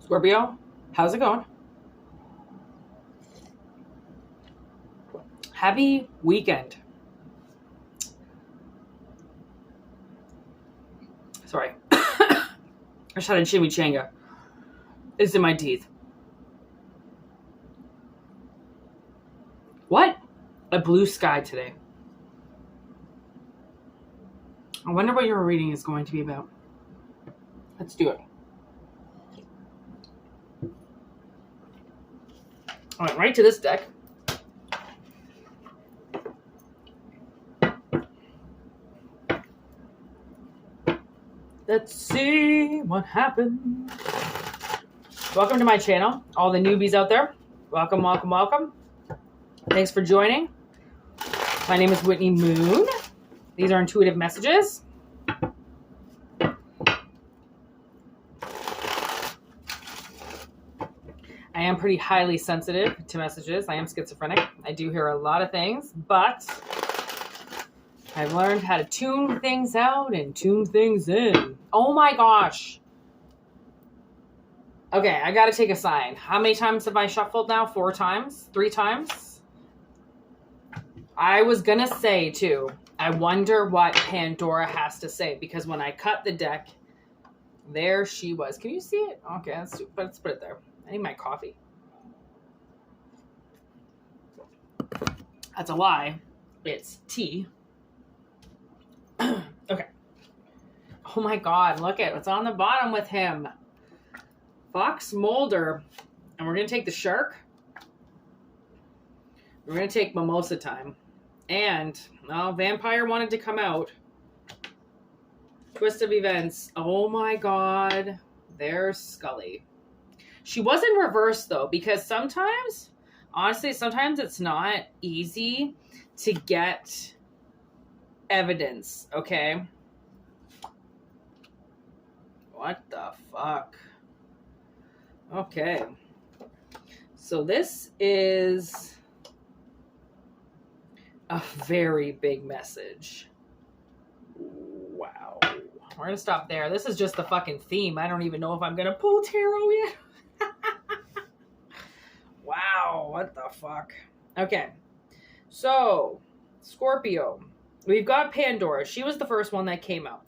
Scorpio, how's it going? Happy weekend. Sorry. I just had a chimichanga. It's in my teeth. What? A blue sky today. I wonder what your reading is going to be about. Let's do it. I went right to this deck. Let's see what happened. Welcome to my channel. All the newbies out there. Welcome, welcome, welcome. Thanks for joining. My name is Whitney Moon. These are intuitive messages. I am pretty highly sensitive to messages. I am schizophrenic. I do hear a lot of things, but I've learned how to tune things out and tune things in. Oh my gosh. Okay, I gotta take a sign. How many times have I shuffled now? 4 times? 3 times? I was gonna say too, I wonder what Pandora has to say, because when I cut the deck, there she was. Can you see it? Okay, let's put it there. I need my coffee. That's a lie. It's tea. Okay. Oh my God, look at what's on the bottom with him. Fox Mulder. And we're going to take the shark. We're going to take mimosa time. And, well, vampire wanted to come out. Twist of events. Oh my God. There's Scully. She was in reverse, though, because sometimes, honestly, sometimes it's not easy to get evidence, okay? What the fuck? Okay. So this is a very big message. Wow. We're going to stop there. This is just the fucking theme. I don't even know if I'm going to pull tarot yet. Wow, what the fuck? Okay, so Scorpio, we've got Pandora. She was the first one that came out.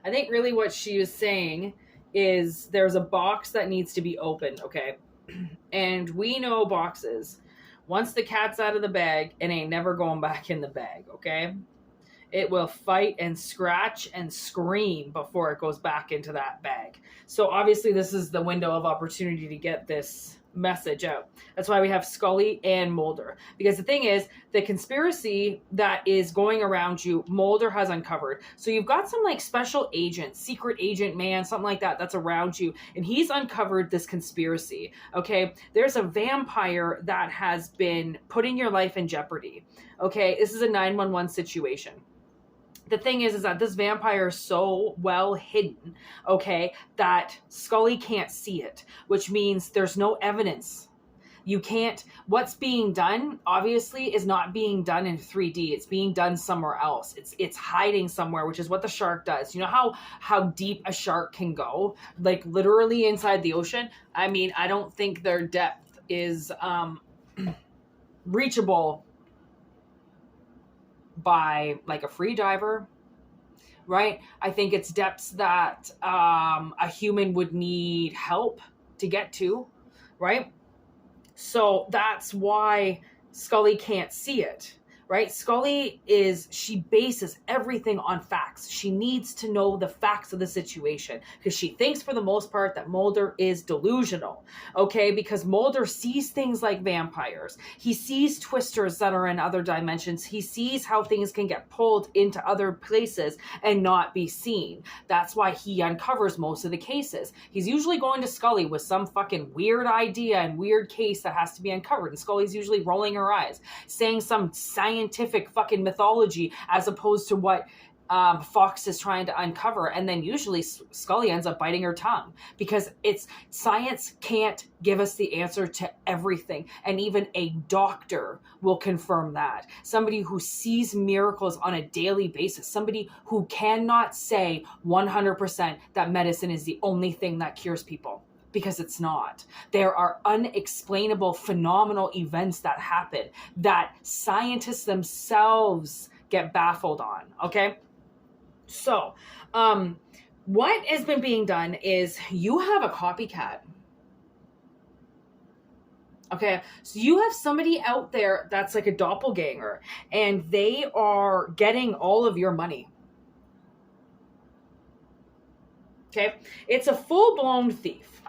I think really what she was saying is there's a box that needs to be opened, okay? And we know boxes. Once the cat's out of the bag, it ain't never going back in the bag, okay? It will fight and scratch and scream before it goes back into that bag. So obviously this is the window of opportunity to get this message out. That's why we have Scully and Mulder. Because the thing is, the conspiracy that is going around you, Mulder has uncovered. So you've got some like special agent, secret agent man, something like that, that's around you. And he's uncovered this conspiracy, okay? There's a vampire that has been putting your life in jeopardy, okay? This is a 911 situation. The thing is that this vampire is so well hidden, okay, that Scully can't see it, which means there's no evidence. You can't, what's being done, obviously, is not being done in 3D. It's being done somewhere else. It's hiding somewhere, which is what the shark does. You know how deep a shark can go? Like literally inside the ocean? I mean, I don't think their depth is reachable by like a free diver, right? I think it's depths that a human would need help to get to, right? So that's why Scully can't see it, right? Scully she bases everything on facts. She needs to know the facts of the situation because she thinks for the most part that Mulder is delusional, okay? Because Mulder sees things like vampires. He sees twisters that are in other dimensions. He sees how things can get pulled into other places and not be seen. That's why he uncovers most of the cases. He's usually going to Scully with some fucking weird idea and weird case that has to be uncovered. And Scully's usually rolling her eyes, saying some scientific fucking mythology as opposed to what Fox is trying to uncover. And then usually Scully ends up biting her tongue because science can't give us the answer to everything. And even a doctor will confirm that. Somebody who sees miracles on a daily basis, somebody who cannot say 100% that medicine is the only thing that cures people. because it's not. There are unexplainable, phenomenal events that happen that scientists themselves get baffled on, okay? So, what has been being done is you have a copycat. Okay, so you have somebody out there that's like a doppelganger, and they are getting all of your money. Okay, it's a full-blown thief.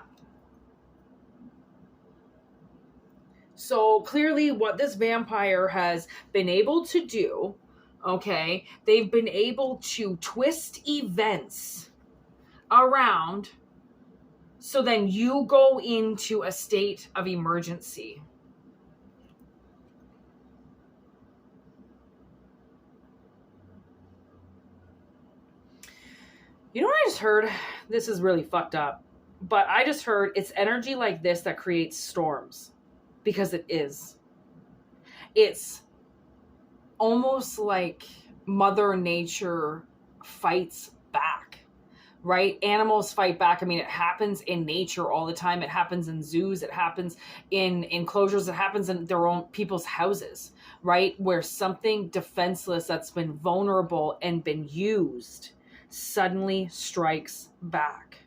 So clearly what this vampire has been able to do, okay, they've been able to twist events around so then you go into a state of emergency. You know what I just heard? This is really fucked up. But I just heard it's energy like this that creates storms. Because it is. It's almost like Mother Nature fights back, right? Animals fight back. I mean, it happens in nature all the time. It happens in zoos. It happens in enclosures. It happens in their own people's houses, right? Where something defenseless that's been vulnerable and been used suddenly strikes back.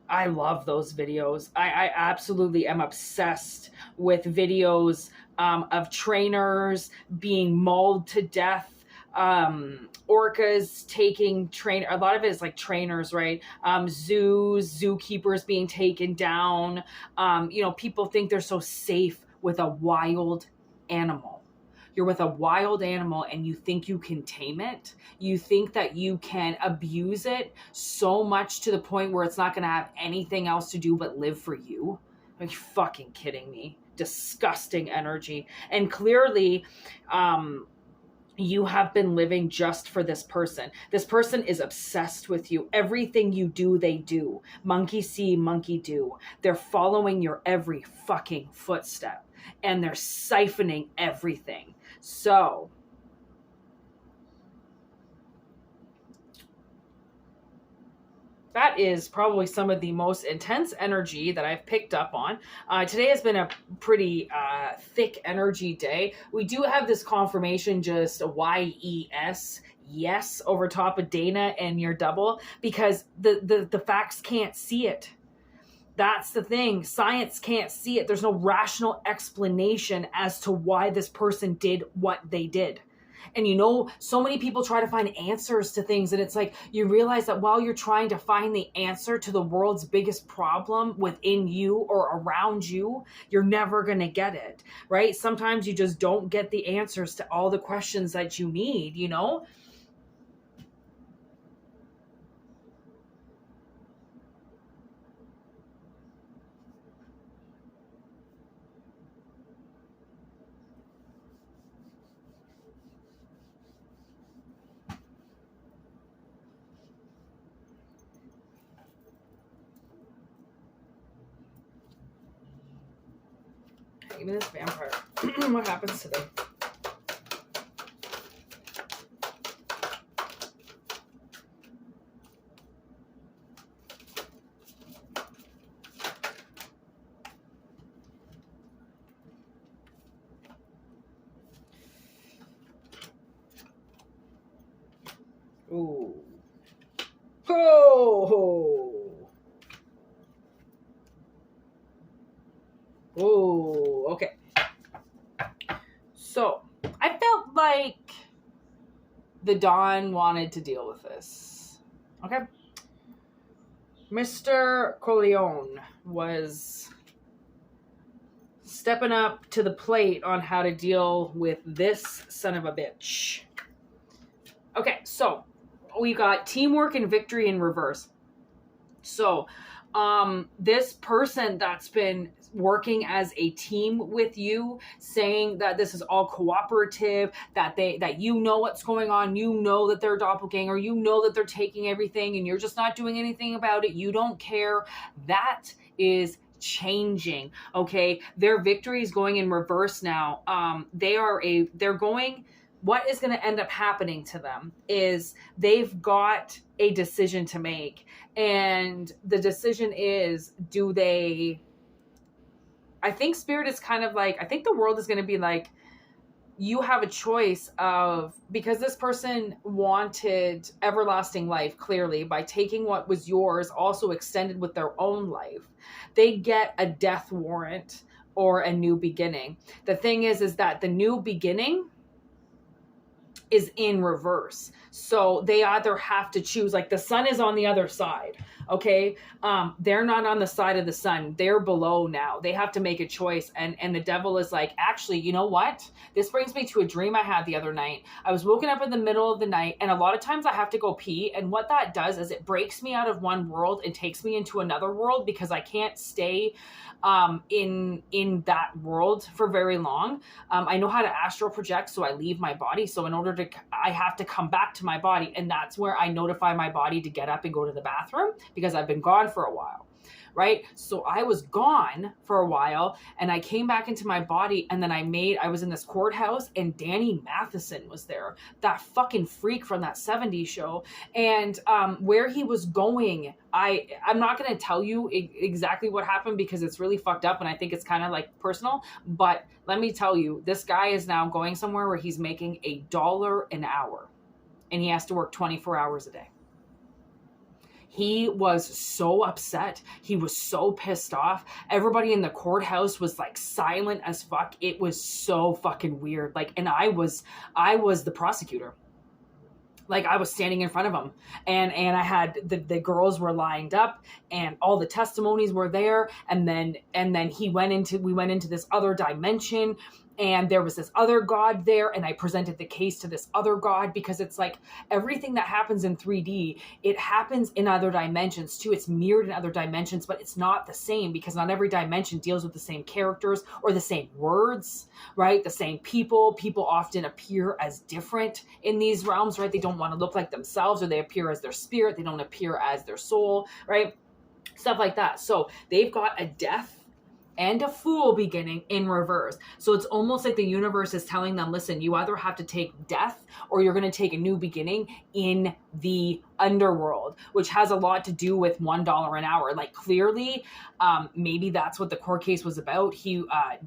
I love those videos. I absolutely am obsessed with videos of trainers being mauled to death, orcas taking a lot of it is like trainers, right? Zookeepers being taken down. People think they're so safe with a wild animal. You're with a wild animal and you think you can tame it. You think that you can abuse it so much to the point where it's not going to have anything else to do but live for you. Are you fucking kidding me? Disgusting energy. And clearly, you have been living just for this person. This person is obsessed with you. Everything you do, they do. Monkey see, monkey do. They're following your every fucking footstep. And they're siphoning everything. So, that is probably some of the most intense energy that I've picked up on. Today has been a pretty thick energy day. We do have this confirmation, just YES, yes, over top of Dana and your double, because the facts can't see it. That's the thing. Science can't see it. There's no rational explanation as to why this person did what they did. And so many people try to find answers to things, and it's like you realize that while you're trying to find the answer to the world's biggest problem within you or around you, you're never going to get it, right? Sometimes you just don't get the answers to all the questions that you need, Even this vampire. What happens to them? Ooh. Oh. Oh, okay. So, I felt like the Don wanted to deal with this. Okay? Mr. Corleone was stepping up to the plate on how to deal with this son of a bitch. Okay, so we got teamwork and victory in reverse. So, this person that's been working as a team with you, saying that this is all cooperative, that you know what's going on, you know that they're a doppelganger, you know that they're taking everything and you're just not doing anything about it, you don't care, that is changing. Okay, their victory is going in reverse now. They're going what is going to end up happening to them is they've got a decision to make. And the decision is, do they, I think Spirit is kind of like, I think the world is going to be like, you have a choice of, because this person wanted everlasting life, clearly, by taking what was yours, also extended with their own life, they get a death warrant or a new beginning. The thing is that the new beginning is in reverse. So they either have to choose, like the sun is on the other side. Okay. They're not on the side of the sun. They're below now. They have to make a choice. And the devil is like, actually, you know what? This brings me to a dream I had the other night. I was woken up in the middle of the night, and a lot of times I have to go pee. And what that does is it breaks me out of one world and takes me into another world, because I can't stay in that world for very long. I know how to astral project, so I leave my body. So in order to, I have to come back to my body, and that's where I notify my body to get up and go to the bathroom, because I've been gone for a while, right? So I was gone for a while, and I came back into my body, and then I was in this courthouse, and Danny Matheson was there, that fucking freak from that 70s show. And where he was going, I'm not going to tell you exactly what happened, because it's really fucked up, and I think it's kind of like personal, but let me tell you, this guy is now going somewhere where he's making $1 an hour, and he has to work 24 hours a day. He was so upset. He was so pissed off. Everybody in the courthouse was like silent as fuck. It was so fucking weird. Like, and I was the prosecutor. Like, I was standing in front of him, and I had the girls were lined up, and all the testimonies were there. And then we went into this other dimension, and there was this other God there, and I presented the case to this other God, because it's like everything that happens in 3D, it happens in other dimensions too. It's mirrored in other dimensions, but it's not the same, because not every dimension deals with the same characters or the same words, right? The same people. People often appear as different in these realms, right? They don't want to look like themselves, or they appear as their spirit. They don't appear as their soul, right? Stuff like that. So they've got a death and a fool beginning in reverse. So it's almost like the universe is telling them, listen, you either have to take death, or you're going to take a new beginning in the underworld, which has a lot to do with $1 an hour. Like, clearly, maybe that's what the court case was about.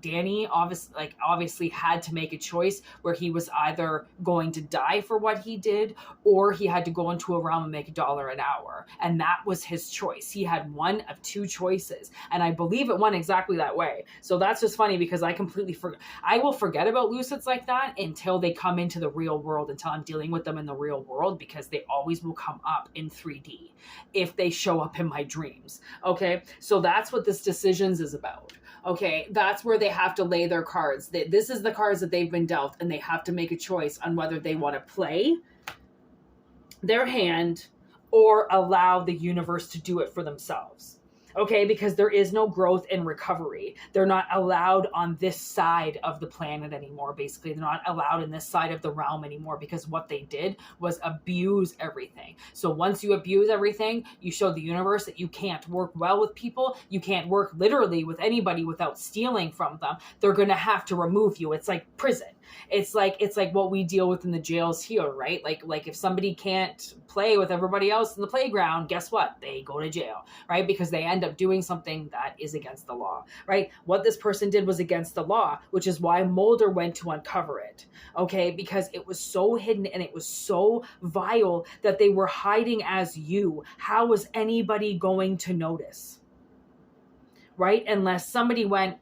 Danny obviously had to make a choice where he was either going to die for what he did, or he had to go into a realm and make $1 an hour. And that was his choice. He had one of two choices. And I believe it went exactly that way. So that's just funny, because I completely forgot. I will forget about lucids like that until they come into the real world, until I'm dealing with them in the real world, because they always will come up in 3D if they show up in my dreams. Okay. So that's what this decisions is about. Okay. That's where they have to lay their cards. This is the cards that they've been dealt, and they have to make a choice on whether they want to play their hand or allow the universe to do it for themselves. Okay, because there is no growth and recovery. They're not allowed on this side of the planet anymore, basically. They're not allowed in this side of the realm anymore, because what they did was abuse everything. So once you abuse everything, you show the universe that you can't work well with people. You can't work literally with anybody without stealing from them. They're going to have to remove you. It's like prison. It's like what we deal with in the jails here, right? Like if somebody can't play with everybody else in the playground, guess what? They go to jail, right? Because they end up doing something that is against the law, right? What this person did was against the law, which is why Mulder went to uncover it, okay? Because it was so hidden and it was so vile that they were hiding as you. How was anybody going to notice, right? Unless somebody went,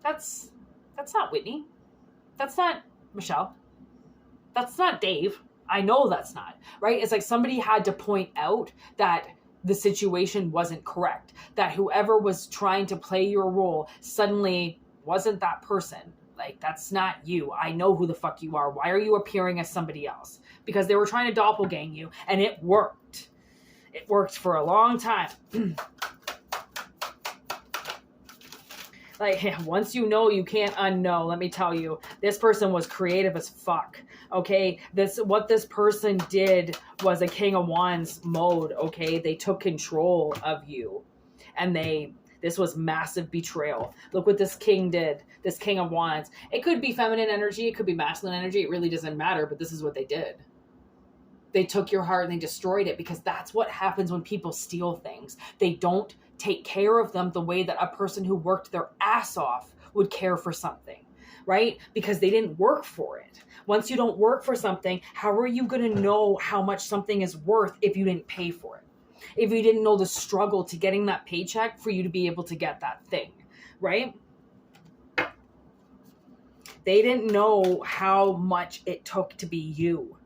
that's not Whitney. That's not Michelle. That's not Dave. I know that's not, right? It's like somebody had to point out that the situation wasn't correct, that whoever was trying to play your role suddenly wasn't that person. Like, that's not you. I know who the fuck you are. Why are you appearing as somebody else? Because they were trying to doppelgang you, and it worked. It worked for a long time. Like, once you know, you can't unknow. Let me tell you, this person was creative as fuck. Okay, what this person did was a King of Wands mode. Okay, they took control of you, and they This was massive betrayal. Look what this king did. This king of wands. It could be feminine energy. It could be masculine energy. It really doesn't matter, but this is what they did. They took your heart and they destroyed it, because that's what happens when people steal things. They don't take care of them the way that a person who worked their ass off would care for something, right? Because they didn't work for it. Once you don't work for something, how are you going to know how much something is worth if you didn't pay for it? If you didn't know the struggle to getting that paycheck for you to be able to get that thing, right? They didn't know how much it took to be you,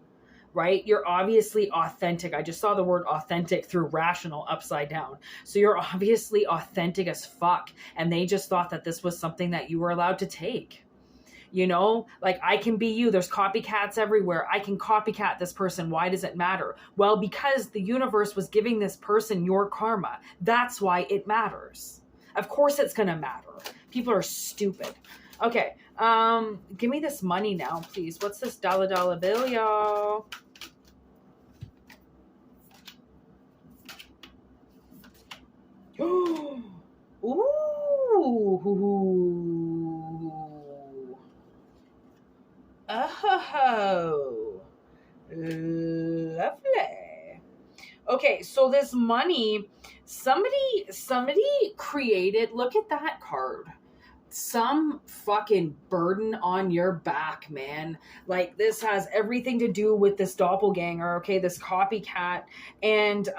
right? You're obviously authentic. I just saw the word authentic through rational upside down. So you're obviously authentic as fuck. And they just thought that this was something that you were allowed to take. You know, like, I can be you. There's copycats everywhere. I can copycat this person. Why does it matter? Well, because the universe was giving this person your karma. That's why it matters. Of course it's going to matter. People are stupid. Okay. Give me this money now, please. What's this dollar bill, y'all? Ooh. Oh, lovely. Okay, so this money, somebody created, look at that card. Some fucking burden on your back, man. Like, this has everything to do with this doppelganger, okay, this copycat, and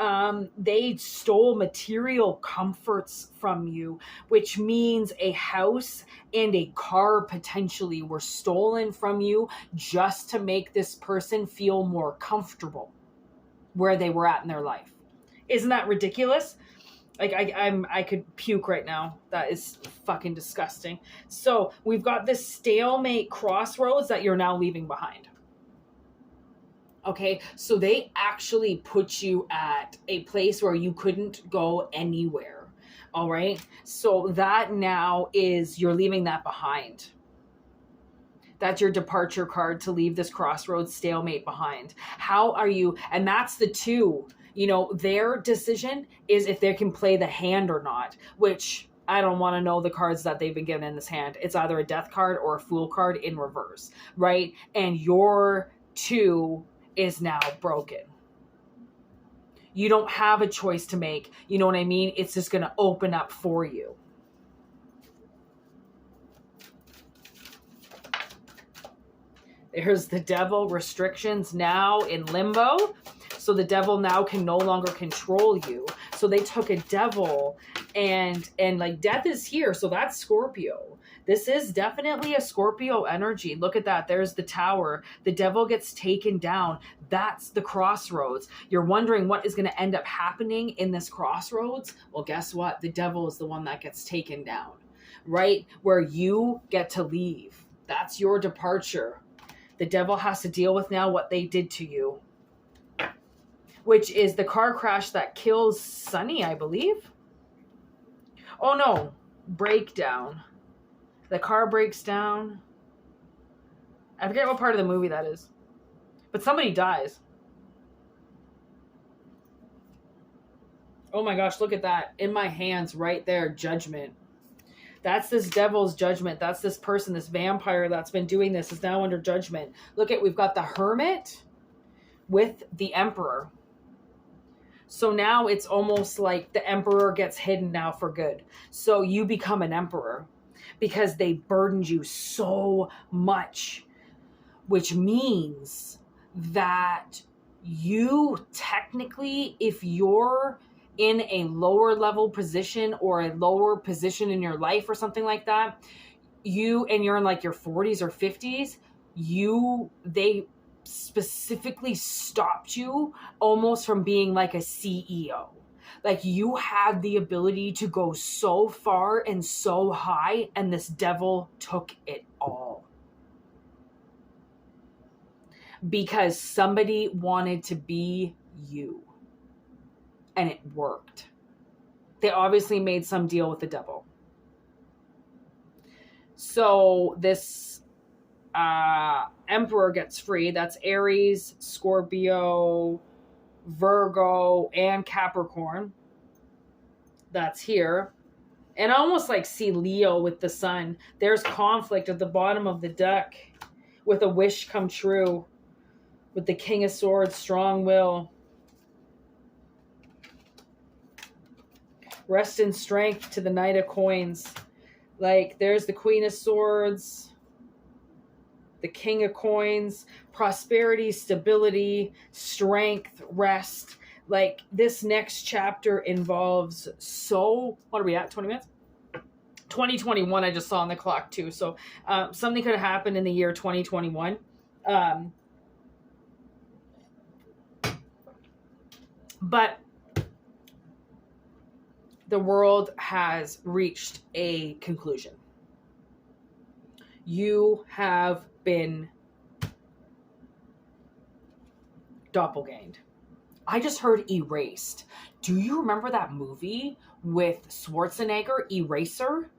they stole material comforts from you, which means a house and a car potentially were stolen from you just to make this person feel more comfortable where they were at in their life. Isn't that ridiculous? Like, I could puke right now. That is fucking disgusting. So we've got this stalemate crossroads that you're now leaving behind. Okay, so they actually put you at a place where you couldn't go anywhere. All right, so that now is, you're leaving that behind. That's your departure card to leave this crossroads stalemate behind. How are you? And that's the two. You know, their decision is if they can play the hand or not, which I don't want to know the cards that they've been given in this hand. It's either a death card or a fool card in reverse, right? And your two is now broken. You don't have a choice to make. You know what I mean? It's just going to open up for you. There's the devil, restrictions now in limbo. So the devil now can no longer control you. So they took a devil and like, death is here. So that's Scorpio. This is definitely a Scorpio energy. Look at that. There's the tower. The devil gets taken down. That's the crossroads. You're wondering what is going to end up happening in this crossroads. Well, guess what? The devil is the one that gets taken down, right? Where you get to leave. That's your departure. The devil has to deal with now what they did to you, which is the car crash that kills Sunny, I believe. Oh no, breakdown. The car breaks down. I forget what part of the movie that is, but somebody dies. Oh my gosh, look at that. In my hands right there, judgment. That's this devil's judgment. That's this person, this vampire that's been doing this is now under judgment. Look at, we've got the hermit with the emperor. So now it's almost like the emperor gets hidden now for good. So you become an emperor because they burdened you so much, which means that you technically, if you're in a lower level position or a lower position in your life or something like that, you're in like your 40s or 50s, they specifically stopped you almost from being like a CEO. Like, you had the ability to go so far and so high, and this devil took it all. Because somebody wanted to be you. And it worked. They obviously made some deal with the devil. So this emperor gets free. That's Aries, Scorpio, Virgo, and Capricorn. That's here. And I almost like see Leo with the sun. There's conflict at the bottom of the deck with a wish come true. With the King of Swords, strong will. Rest in strength to the Knight of Coins. Like, there's the Queen of Swords, the King of Coins, prosperity, stability, strength, rest. Like, this next chapter involves what are we at, 20 minutes? 2021, I just saw on the clock too. So something could have happened in the year 2021. But the world has reached a conclusion. You have been doppelganged. I just heard erased. Do you remember that movie with Schwarzenegger, Eraser?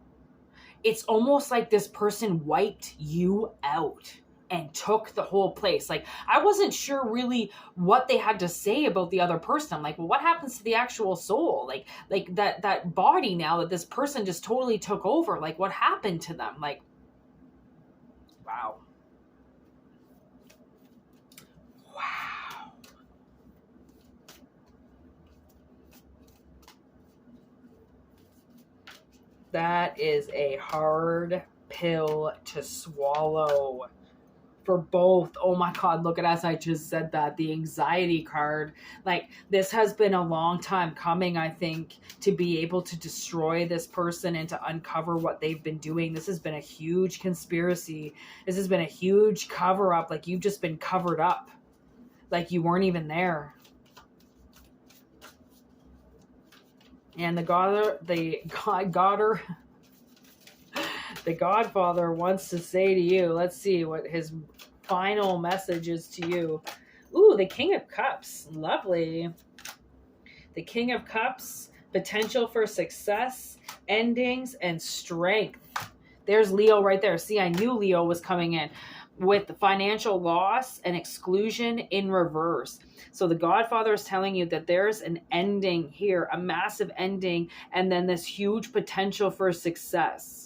It's almost like this person wiped you out and took the whole place. Like, I wasn't sure really what they had to say about the other person. I'm like, well, what happens to the actual soul? Like that body now that this person just totally took over, like, what happened to them? Like, wow. Wow. That is a hard pill to swallow. For both. Oh my God, look at, as I just said that, the anxiety card. Like, this has been a long time coming, I think, to be able to destroy this person and to uncover what they've been doing. This has been a huge conspiracy. This has been a huge cover up. Like, you've just been covered up. Like, you weren't even there. And the Godfather wants to say to you, let's see what his final message is to you. Ooh, the King of Cups. Lovely. The King of Cups, potential for success, endings, and strength. There's Leo right there. See, I knew Leo was coming in with the financial loss and exclusion in reverse. So the Godfather is telling you that there's an ending here, a massive ending, and then this huge potential for success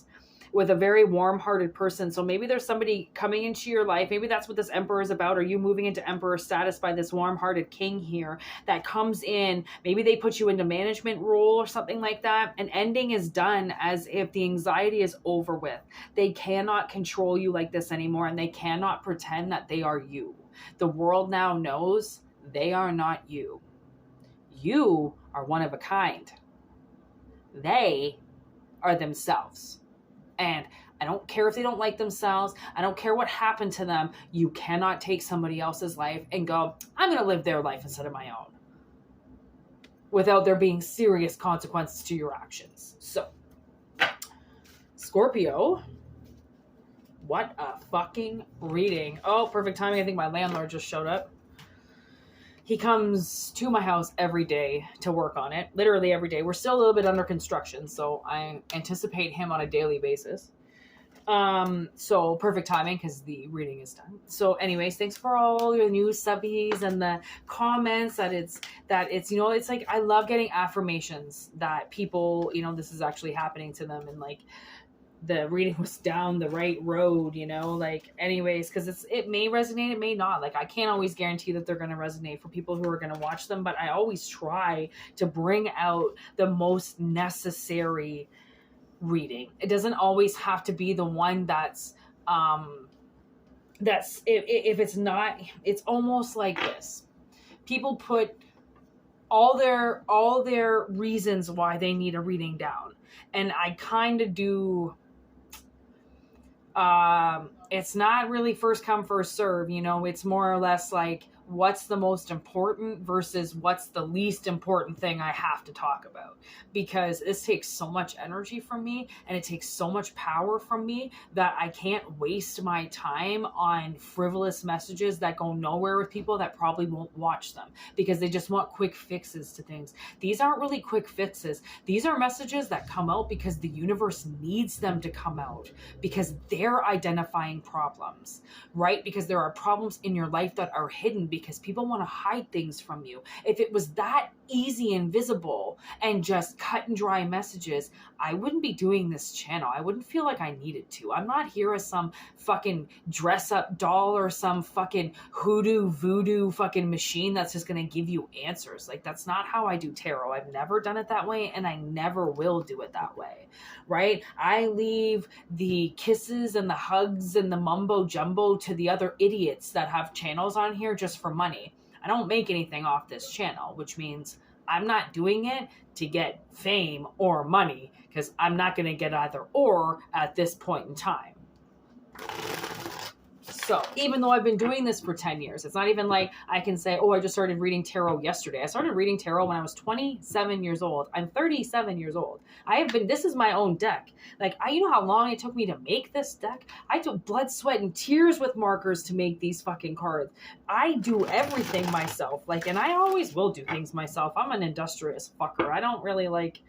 with a very warm-hearted person. So maybe there's somebody coming into your life. Maybe that's what this Emperor is about. Or you moving into Emperor status by this warm-hearted king here that comes in. Maybe they put you into management role or something like that. An ending is done as if the anxiety is over with. They cannot control you like this anymore, and they cannot pretend that they are you. The world now knows they are not you. You are one of a kind. They are themselves. And I don't care if they don't like themselves. I don't care what happened to them. You cannot take somebody else's life and go, I'm going to live their life instead of my own, without there being serious consequences to your actions. So, Scorpio, what a fucking reading. Oh, perfect timing. I think my landlord just showed up. He comes to my house every day to work on it. Literally every day. We're still a little bit under construction, so I anticipate him on a daily basis. So perfect timing because the reading is done. So anyways, thanks for all your new subbies and the comments that it's, you know, it's like, I love getting affirmations that people, you know, this is actually happening to them, and like, the reading was down the right road, you know, like, anyways, because it may resonate, it may not. Like, I can't always guarantee that they're going to resonate for people who are going to watch them, but I always try to bring out the most necessary reading. It doesn't always have to be the one that's if it's not, it's almost like this. People put all their reasons why they need a reading down, and I kind of do. It's not really first come, first serve, you know, it's more or less like, what's the most important versus what's the least important thing I have to talk about, because this takes so much energy from me and it takes so much power from me that I can't waste my time on frivolous messages that go nowhere with people that probably won't watch them because they just want quick fixes to things. These aren't really quick fixes. These are messages that come out because the universe needs them to come out, because they're identifying problems, right? Because there are problems in your life that are hidden because people want to hide things from you. If it was that easy and visible and just cut and dry messages, I wouldn't be doing this channel. I wouldn't feel like I needed to. I'm not here as some fucking dress up doll or some fucking hoodoo voodoo fucking machine that's just going to give you answers. Like, that's not how I do tarot. I've never done it that way, and I never will do it that way, right? I leave the kisses and the hugs and the mumbo jumbo to the other idiots that have channels on here just for money. I don't make anything off this channel, which means I'm not doing it to get fame or money, because I'm not going to get either or at this point in time. So even though I've been doing this for 10 years, it's not even like I can say, oh, I just started reading tarot yesterday. I started reading tarot when I was 27 years old. I'm 37 years old. This is my own deck. Like, you know how long it took me to make this deck? I took blood, sweat, and tears with markers to make these fucking cards. I do everything myself. Like, and I always will do things myself. I'm an industrious fucker. I don't really like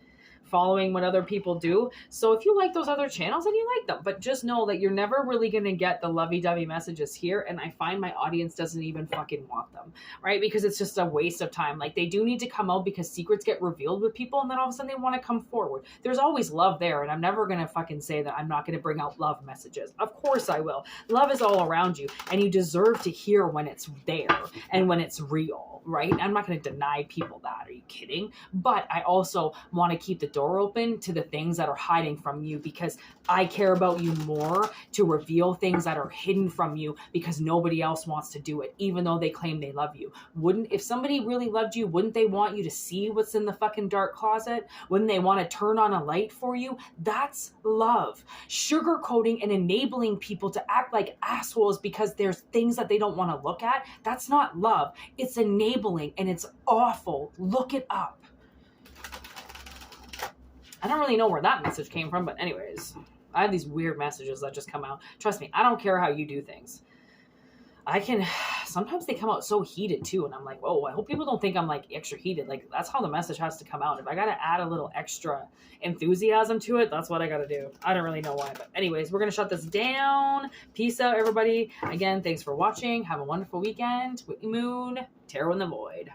following what other people do. So if you like those other channels, then you like them. But just know that you're never really going to get the lovey-dovey messages here. And I find my audience doesn't even fucking want them, right? Because it's just a waste of time. Like, they do need to come out because secrets get revealed with people, and then all of a sudden they want to come forward. There's always love there, and I'm never going to fucking say that I'm not going to bring out love messages. Of course I will. Love is all around you, and you deserve to hear when it's there and when it's real, right? I'm not going to deny people that. Are you kidding? But I also want to keep the door open to the things that are hiding from you, because I care about you more to reveal things that are hidden from you, because nobody else wants to do it, even though they claim they love you. If somebody really loved you, wouldn't they want you to see what's in the fucking dark closet? Wouldn't they want to turn on a light for you? That's love. Sugarcoating and enabling people to act like assholes because there's things that they don't want to look at, that's not love. It's enabling, and it's awful. Look it up. I don't really know where that message came from, but anyways, I have these weird messages that just come out. Trust me, I don't care how you do things. Sometimes they come out so heated too, and I'm like, whoa, I hope people don't think I'm like extra heated. Like, that's how the message has to come out. If I got to add a little extra enthusiasm to it, that's what I got to do. I don't really know why, but anyways, we're going to shut this down. Peace out, everybody. Again, thanks for watching. Have a wonderful weekend. Whitney Moon, Tarot in the Void.